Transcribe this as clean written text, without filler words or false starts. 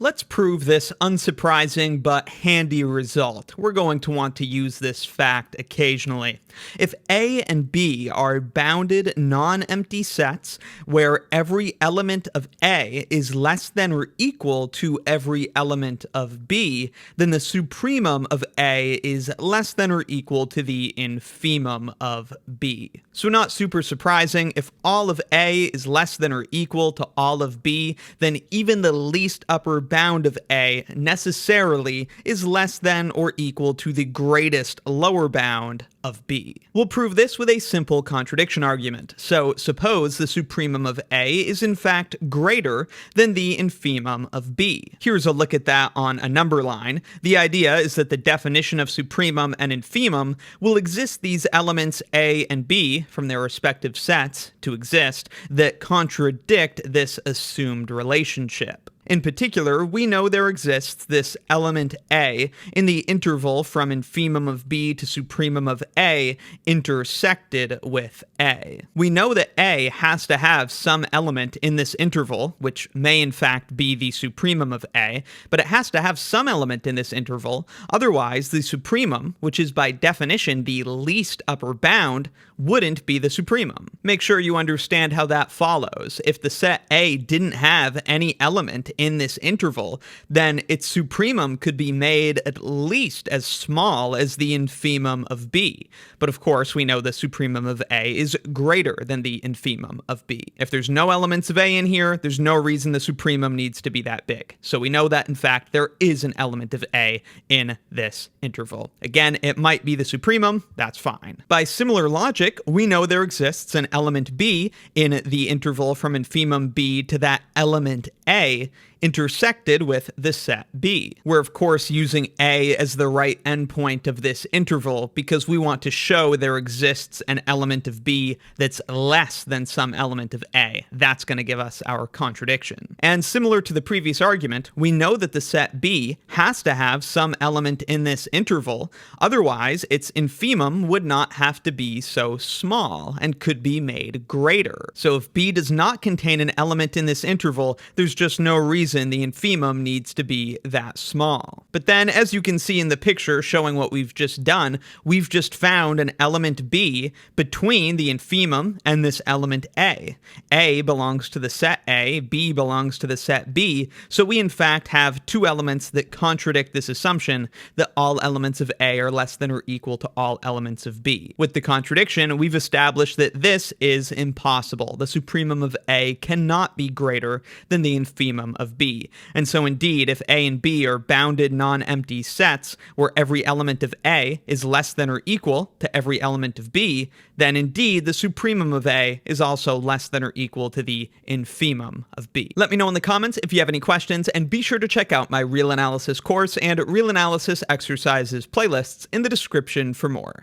Let's prove this unsurprising but handy result. We're going to want to use this fact occasionally. If A and B are bounded non-empty sets where every element of A is less than or equal to every element of B, then the supremum of A is less than or equal to the infimum of B. So not super surprising, if all of A is less than or equal to all of B, then even the least upper bound of A necessarily is less than or equal to the greatest lower bound of B. We'll prove this with a simple contradiction argument. So suppose the supremum of A is in fact greater than the infimum of B. Here's a look at that on a number line. The idea is that the definition of supremum and infimum will exist these elements A and B from their respective sets to exist that contradict this assumed relationship. In particular, we know there exists this element A in the interval from infimum of B to supremum of A intersected with A. We know that A has to have some element in this interval, which may in fact be the supremum of A, but it has to have some element in this interval, otherwise the supremum, which is by definition the least upper bound, wouldn't be the supremum. Make sure you understand how that follows. If the set A didn't have any element in this interval, then its supremum could be made at least as small as the infimum of B. But of course, we know the supremum of A is greater than the infimum of B. If there's no elements of A in here, there's no reason the supremum needs to be that big. So we know that, in fact, there is an element of A in this interval. Again, it might be the supremum, that's fine. By similar logic, we know there exists an element B in the interval from infimum B to that element A intersected with the set B. We're of course using A as the right endpoint of this interval because we want to show there exists an element of B that's less than some element of A. That's going to give us our contradiction. And similar to the previous argument, we know that the set B has to have some element in this interval, otherwise its infimum would not have to be so small and could be made greater. So if B does not contain an element in this interval, there's just no reason the infimum needs to be that small. But then, as you can see in the picture showing what we've just done, we've just found an element B between the infimum and this element A. A belongs to the set A, B belongs to the set B, so we in fact have two elements that contradict this assumption that all elements of A are less than or equal to all elements of B. With the contradiction, we've established that this is impossible. The supremum of A cannot be greater than the infimum of B. And so indeed, if A and B are bounded non-empty sets where every element of A is less than or equal to every element of B, then indeed the supremum of A is also less than or equal to the infimum of B. Let me know in the comments if you have any questions, and be sure to check out my real analysis course and real analysis exercises playlists in the description for more.